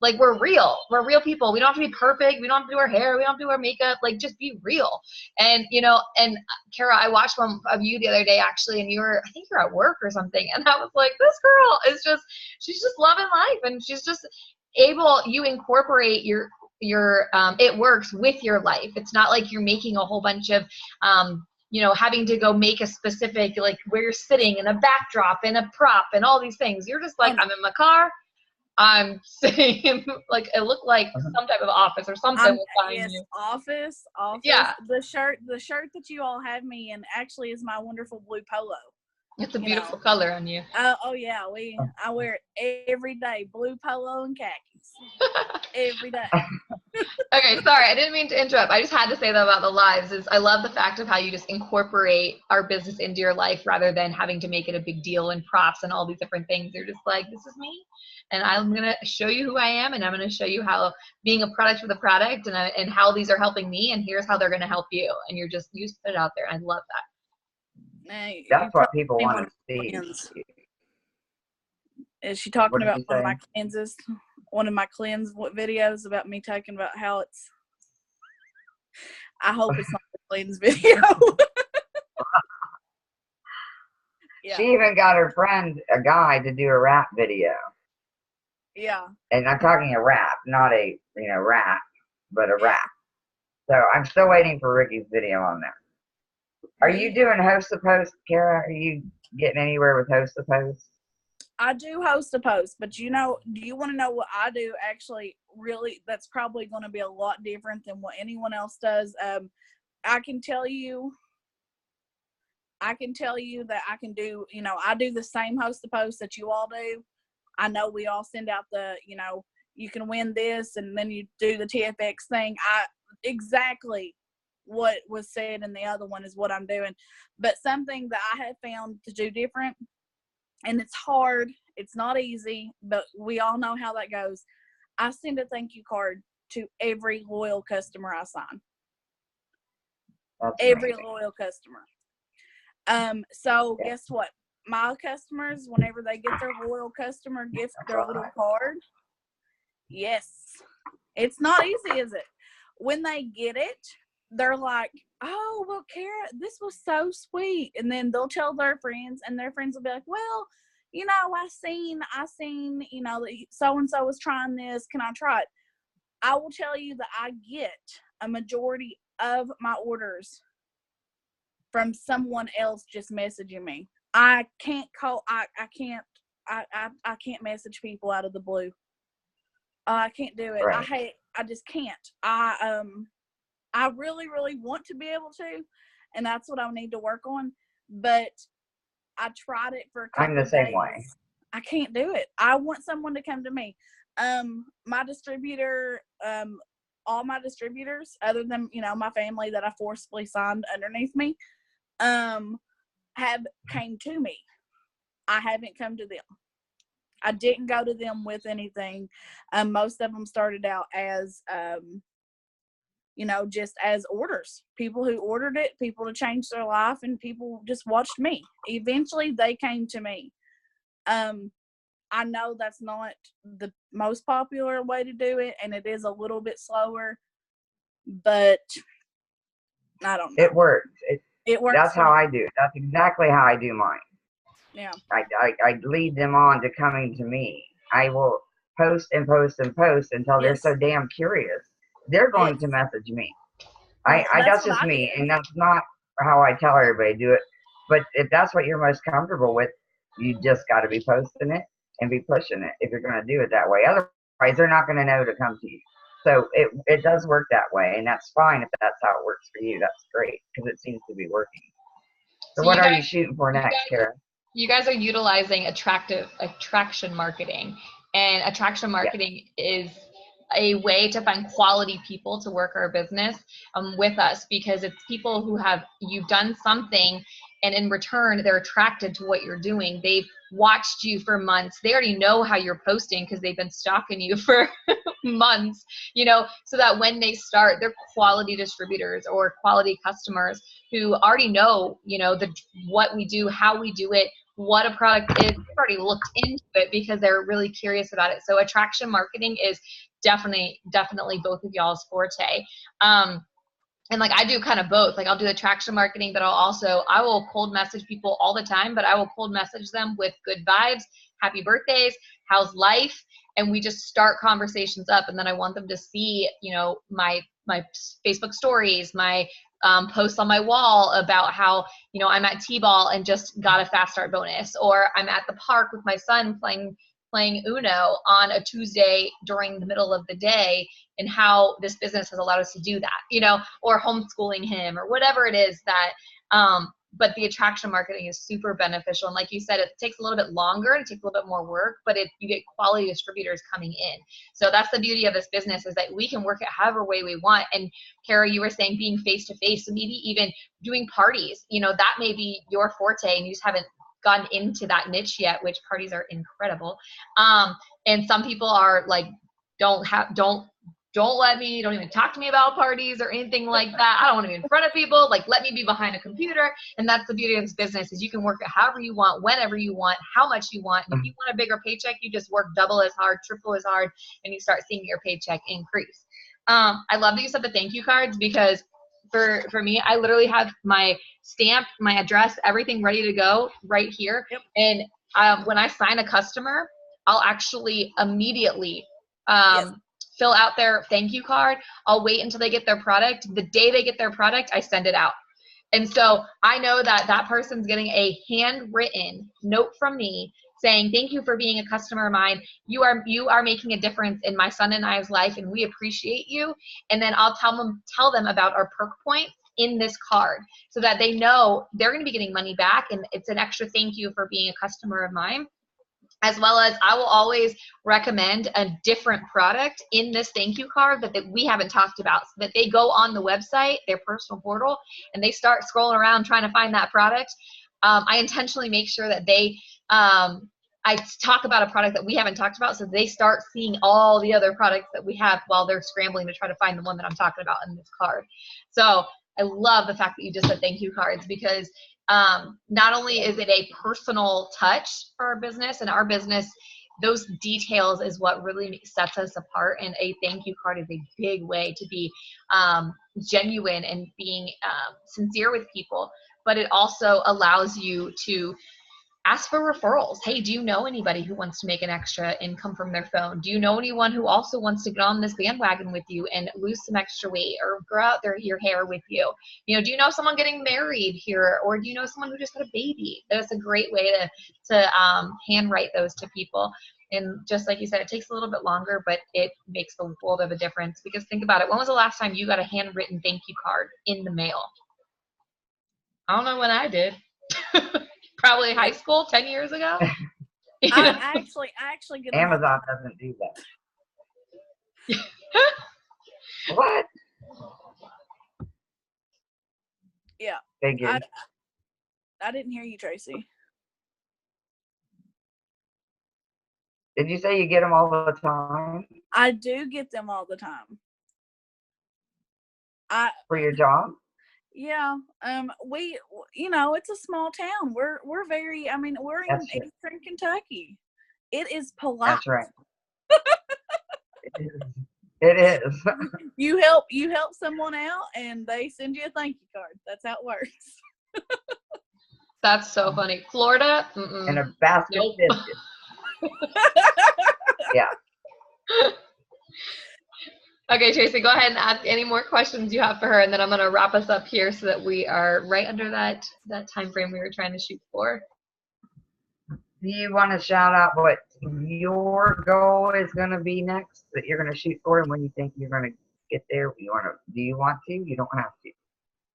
Like, we're real people. We don't have to be perfect. We don't have to do our hair. We don't have to do our makeup. Like, just be real. And, and Kara, I watched one of you the other day, actually, and I think you're at work or something. And I was like, this girl is she's just loving life. And she's just you incorporate your it works with your life. It's not like you're making a whole bunch of, having to go make a specific, like, where you're sitting and a backdrop and a prop and all these things. You're just like, I'm in my car. I'm saying, like, it looked like some type of office or something was behind you. Office. Yeah. The shirt that you all have me in actually is my wonderful blue polo. It's a beautiful color on you. Oh yeah, I wear it every day, blue polo and khakis, every day. Okay, sorry, I didn't mean to interrupt. I just had to say that about the lives. Is I love the fact of how you just incorporate our business into your life rather than having to make it a big deal and props and all these different things. You're just like, this is me, and I'm gonna show you who I am, and I'm gonna show you how being a product with a product, and how these are helping me, and here's how they're gonna help you. And you just put it out there. I love that. Hey, you That's what probably people seen want one to of my see. cleanses. Is she What talking did about you one of say? my cleanses? One of my cleanse videos about me talking about how it's. I hope it's not the cleanse video. Yeah, She even got her friend, a guy, to do a rap video. yeah. And I'm talking a rap, not a, rap, but a Yeah. rap. So I'm still waiting for Ricky's video on there. Are you doing host to post, Kara? Are you getting anywhere with host to post? I do host a post, but do you want to know what I do? Actually, really, that's probably going to be a lot different than what anyone else does. I can tell you that I can do, I do the same host to post that you all do. I know we all send out the, you can win this, and then you do the TFX thing. Exactly what was said in the other one is what I'm doing. But something that I have found to do different, and it's hard, it's not easy, but we all know how that goes. I send a thank you card to every loyal customer I sign. That's Every amazing. loyal customer. So guess what? My customers, whenever they get their loyal customer gift, their little card, yes, it's not easy, is it? When they get it, they're like, oh, well, Kara, this was so sweet. And then they'll tell their friends, and their friends will be like, well, I seen, that so-and-so was trying this. Can I try it? I will tell you that I get a majority of my orders from someone else just messaging me. I can't call. I can't message people out of the blue. I can't do it. Right. I just can't. I really, really want to be able to, and that's what I need to work on. But I tried it for a couple I'm the of same days. way. I can't do it. I want someone to come to me. My distributor, all my distributors, other than my family that I forcibly signed underneath me, have came to me. I haven't come to them. I didn't go to them with anything. Most of them started out as, just as orders. People who ordered it, people to change their life, and people just watched me. Eventually, they came to me. I know that's not the most popular way to do it, and it is a little bit slower, but I don't know. It works. It works. That's how I do it. That's exactly how I do mine. Yeah. I lead them on to coming to me. I will post and post and post until they're so damn curious. They're going to message me. Well, That's just me, and that's not how I tell everybody to do it. But if that's what you're most comfortable with, you just got to be posting it and be pushing it if you're going to do it that way. Otherwise, they're not going to know to come to you. So it does work that way, and that's fine if that's how it works for you. That's great because it seems to be working. So what are you shooting for next, Kara? You guys are utilizing attraction marketing, and attraction marketing is a way to find quality people to work our business with us, because it's people who you've done something, and in return they're attracted to what you're doing. They've watched you for months. They already know how you're posting because they've been stalking you for months, so that when they start, they're quality distributors or quality customers who already know, what we do, how we do it, what a product is. They've already looked into it because they're really curious about it. So attraction marketing is definitely both of y'all's forte. And like I do kind of both. Like I'll do attraction marketing, but I will cold message people all the time, but I will cold message them with good vibes, happy birthdays, how's life, and we just start conversations up. And then I want them to see, my Facebook stories, my posts on my wall about how, I'm at T-ball and just got a fast start bonus, or I'm at the park with my son playing Uno on a Tuesday during the middle of the day, and how this business has allowed us to do that, or homeschooling him, or whatever it is that but the attraction marketing is super beneficial. And like you said, it takes a little bit longer and it takes a little bit more work, but you get quality distributors coming in. So that's the beauty of this business, is that we can work it however way we want. And Kara, you were saying being face-to-face, so maybe even doing parties, that may be your forte and you just haven't gotten into that niche yet, which parties are incredible. And some people are like, don't even talk to me about parties or anything like that. I don't want to be in front of people. Like, let me be behind a computer. And that's the beauty of this business, is you can work it however you want, whenever you want, how much you want. And if you want a bigger paycheck, you just work double as hard, triple as hard, and you start seeing your paycheck increase. I love that you said the thank you cards, because for me, I literally have my stamp, my address, everything ready to go right here. Yep. And when I sign a customer, I'll actually immediately Yes. fill out their thank you card. I'll wait until they get their product. The day they get their product, I send it out. And so I know that that person's getting a handwritten note from me saying, thank you for being a customer of mine. You are making a difference in my son and I's life, and we appreciate you. And then I'll tell them about our perk points in this card, so that they know they're going to be getting money back, and it's an extra thank you for being a customer of mine. As well as, I will always recommend a different product in this thank you card that we haven't talked about, so that they go on the website, their personal portal, and they start scrolling around trying to find that product. I intentionally make sure that I talk about a product that we haven't talked about, so they start seeing all the other products that we have while they're scrambling to try to find the one that I'm talking about in this card. So I love the fact that you just said thank you cards, because not only is it a personal touch for our business, and our business, those details is what really sets us apart. And a thank you card is a big way to be genuine and being sincere with people. But it also allows you to ask for referrals. Hey, do you know anybody who wants to make an extra income from their phone? Do you know anyone who also wants to get on this bandwagon with you and lose some extra weight, or grow out your hair with you? Do you know someone getting married here, or do you know someone who just had a baby? That's a great way to handwrite those to people. And just like you said, it takes a little bit longer, but it makes a world of a difference. Because think about it. When was the last time you got a handwritten thank you card in the mail? I don't know when I did. Probably high school, 10 years ago. I actually get Amazon doesn't do that. What? Yeah. Figured. I didn't hear you, Tracy. Did you say you get them all the time? I do get them all the time. For your job? Yeah. It's a small town. We're very, we're in Eastern Kentucky. It is polite. That's right. It is. You help someone out and they send you a thank you card. That's how it works. That's so funny. Florida? Mm-mm. And a basket of biscuits. Yeah. Okay, Tracy, go ahead and ask any more questions you have for her, and then I'm going to wrap us up here so that we are right under that time frame we were trying to shoot for. Do you want to shout out what your goal is going to be next that you're going to shoot for, and when you think you're going to get there? Do you want to? You don't have to.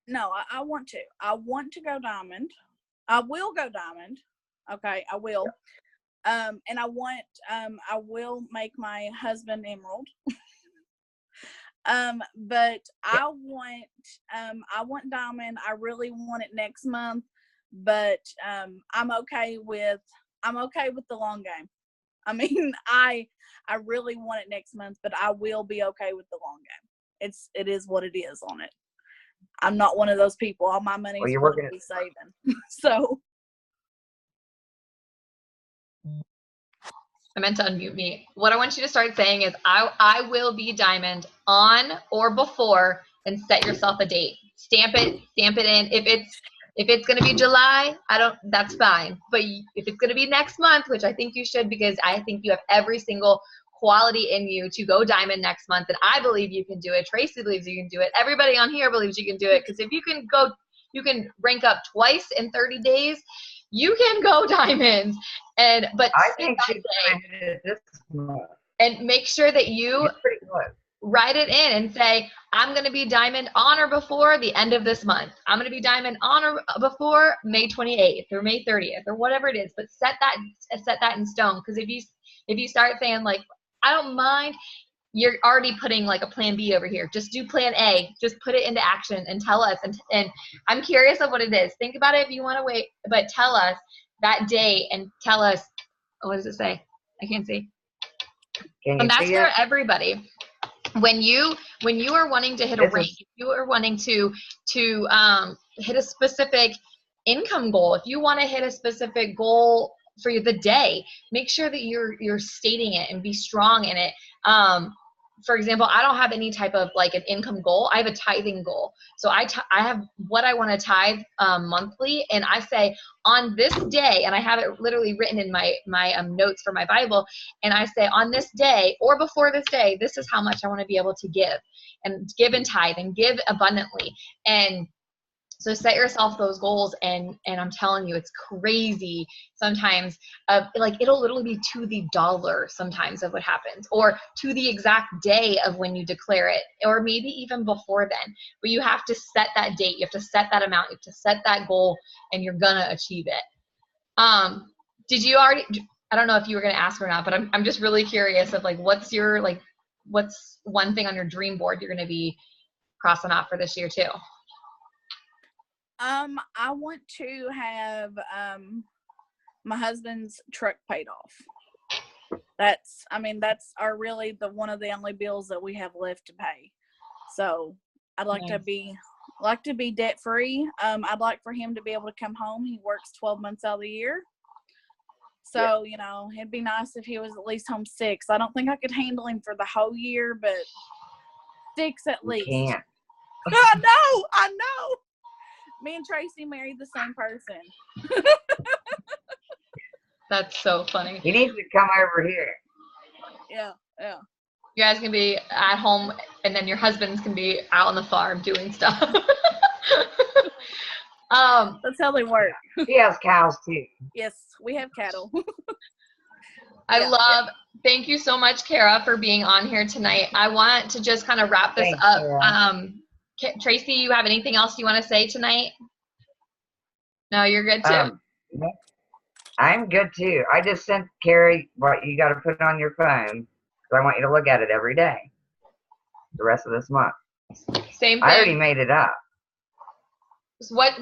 No, I want to. I want to go diamond. I will go diamond. Okay, I will. And I will make my husband emerald. But I want diamond. I really want it next month, but I'm okay with the long game. I really want it next month, but I will be okay with the long game. It is what it is on it. I'm not one of those people. All my money is going to be saving. So I meant to unmute me. What I want you to start saying is, I will be diamond on or before, and set yourself a date. Stamp it in. If it's going to be July, that's fine. But if it's going to be next month, which I think you should, because I think you have every single quality in you to go diamond next month, and I believe you can do it. Tracy believes you can do it. Everybody on here believes you can do it, because if you can rank up twice in 30 days, you can go diamond. But I think she's going to hit it this month. And make sure that you pretty good. write it in and say, I'm going to be diamond on or before the end of this month. I'm going to be diamond on or before May 28th or May 30th or whatever it is, but set that in stone. Because if you start saying like, I don't mind, you're already putting like a plan B over here. Just do plan A. Just put it into action and tell us. And I'm curious of what it is. Think about it if you want to wait, but tell us that day and tell us, what does it say? I can't see. And that's for everybody. When you are wanting to hit a rate, if you are wanting to hit a specific income goal, if you want to hit a specific goal for the day, make sure that you're stating it and be strong in it. For example, I don't have any type of like an income goal. I have a tithing goal. So I have what I want to tithe monthly, and I say on this day, and I have it literally written in my notes for my Bible, and I say on this day or before this day, this is how much I want to be able to give and tithe and give abundantly. And so set yourself those goals, and I'm telling you, it's crazy sometimes. Like it'll literally be to the dollar sometimes of what happens, or to the exact day of when you declare it, or maybe even before then. But you have to set that date, you have to set that amount, you have to set that goal, and you're gonna achieve it. Did you already? I don't know if you were gonna ask or not, but I'm just really curious of like what's one thing on your dream board you're gonna be crossing off for this year too? I want to have my husband's truck paid off. That's really one of the only bills that we have left to pay. So I'd like to be debt free. I'd like for him to be able to come home. He works 12 months out of the year. So, it'd be nice if he was at least home 6. I don't think I could handle him for the whole year, but 6 at least. You can't. I know. Me and Tracy married the same person. That's so funny. He needs to come over here. Yeah. You guys can be at home, and then your husbands can be out on the farm doing stuff. That's how they work. He has cows too. Yes, we have cattle. Thank you so much, Kara, for being on here tonight. I want to just kind of wrap this up. Kara. Tracy, you have anything else you want to say tonight? No, you're good too. I'm good too. I just sent Carrie what you got to put on your phone because I want you to look at it every day the rest of this month. Same thing. I already made it up. What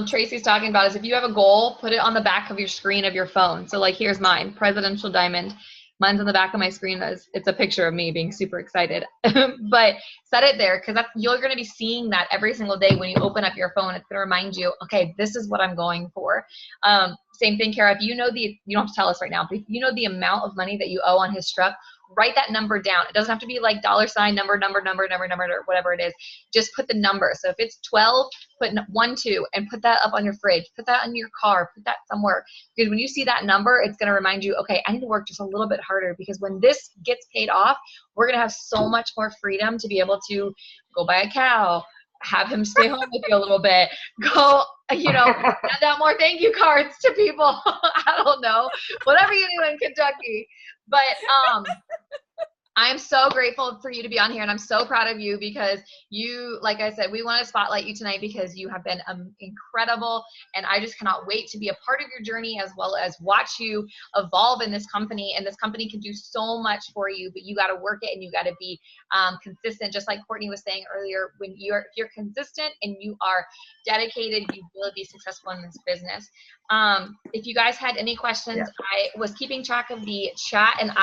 Tracy's talking about is if you have a goal, put it on the back of your screen of your phone. So like here's mine, Presidential Diamond. Mine's on the back of my screen. It's a picture of me being super excited. But set it there because you're going to be seeing that every single day when you open up your phone. It's going to remind you, okay, this is what I'm going for. Same thing, Kara. If you know you don't have to tell us right now, but if you know the amount of money that you owe on his truck, write that number down. It doesn't have to be like $ number, or whatever it is. Just put the number. So if it's 12, put 12 and put that up on your fridge. Put that on your car. Put that somewhere. Because when you see that number, it's going to remind you, okay, I need to work just a little bit harder because when this gets paid off, we're going to have so much more freedom to be able to go buy a cow, have him stay home with you a little bit, go, hand out more thank you cards to people. I don't know, whatever you do in Kentucky. But I'm so grateful for you to be on here, and I'm so proud of you because you, like I said, we want to spotlight you tonight because you have been incredible, and I just cannot wait to be a part of your journey as well as watch you evolve in this company, and this company can do so much for you, but you got to work it and you got to be consistent, just like Courtney was saying earlier. If you're consistent and you are dedicated, you will be successful in this business. If you guys had any questions, I was keeping track of the chat, and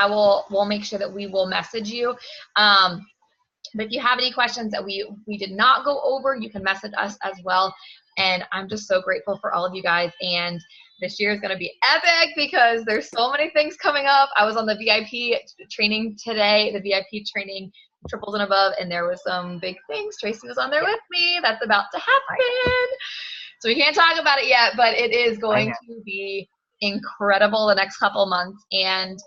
we'll make sure that we will message you. But if you have any questions that we did not go over, you can message us as well. And I'm just so grateful for all of you guys. And this year is going to be epic because there's so many things coming up. I was on the VIP training today, the VIP training triples and above, and there was some big things. Tracy was on there with me. That's about to happen. So we can't talk about it yet, but it is going to be incredible the next couple of months. And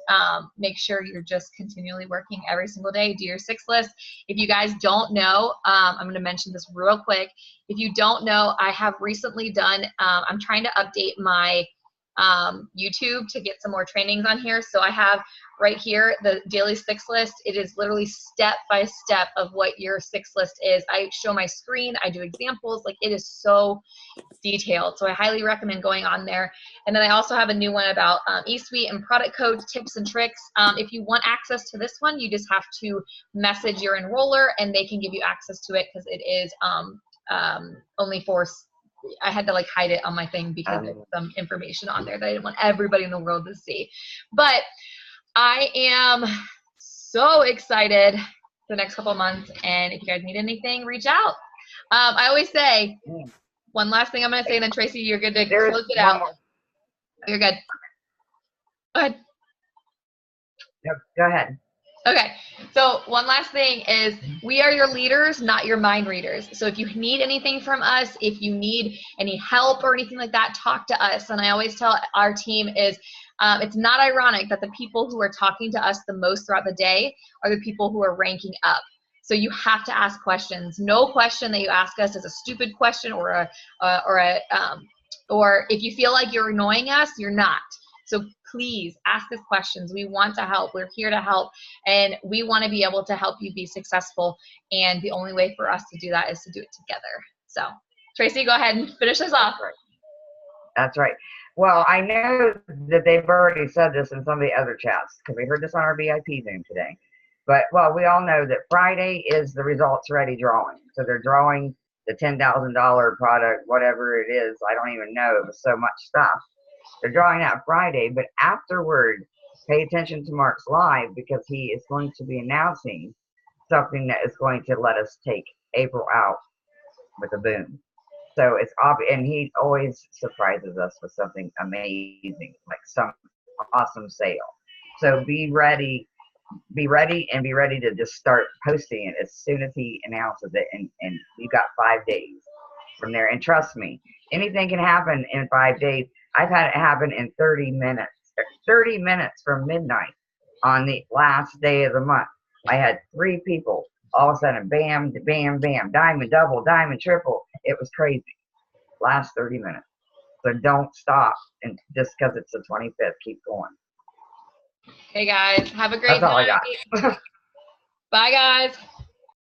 make sure you're just continually working every single day. Do your 6 list. If you guys don't know, I'm going to mention this real quick. If you don't know, I have recently done, I'm trying to update my YouTube to get some more trainings on here. So I have right here the daily 6 list. It is literally step by step of what your 6 list is. I show my screen, I do examples, like it is so detailed. So I highly recommend going on there. And then I also have a new one about eSuite and product code tips and tricks. If you want access to this one, you just have to message your enroller and they can give you access to it, because it is only for, I had to like hide it on my thing because there's some information on there that I didn't want everybody in the world to see. But I am so excited for the next couple of months, and if you guys need anything, reach out. I always say, one last thing I'm going to say, and then Tracy, you're good to close it out. You're good. Go ahead. Yep, go ahead. Okay, so one last thing is we are your leaders, not your mind readers. So if you need anything from us, if you need any help or anything like that, talk to us. And I always tell our team is it's not ironic that the people who are talking to us the most throughout the day are the people who are ranking up. So you have to ask questions. No question that you ask us is a stupid question or if you feel like you're annoying us, you're not. So please ask us questions. We want to help. We're here to help, and we want to be able to help you be successful. And the only way for us to do that is to do it together. So Tracy, go ahead and finish us off. That's right. Well, I know that they've already said this in some of the other chats because we heard this on our VIP Zoom today. But, well, we all know that Friday is the results ready drawing. So they're drawing the $10,000 product, whatever it is. I don't even know. It was so much stuff. They're drawing out Friday, but afterward, pay attention to Mark's live because he is going to be announcing something that is going to let us take April out with a boom. So it's obvious, and he always surprises us with something amazing, like some awesome sale. So be ready to just start posting it as soon as he announces it, and you got 5 days from there. And trust me, anything can happen in 5 days. I've had it happen in 30 minutes. 30 minutes from midnight on the last day of the month. I had 3 people. All of a sudden, bam, bam, bam, diamond double, diamond triple. It was crazy. Last 30 minutes. So don't stop. And just because it's the 25th, keep going. Hey guys, have a great That's all night. I got. Bye guys.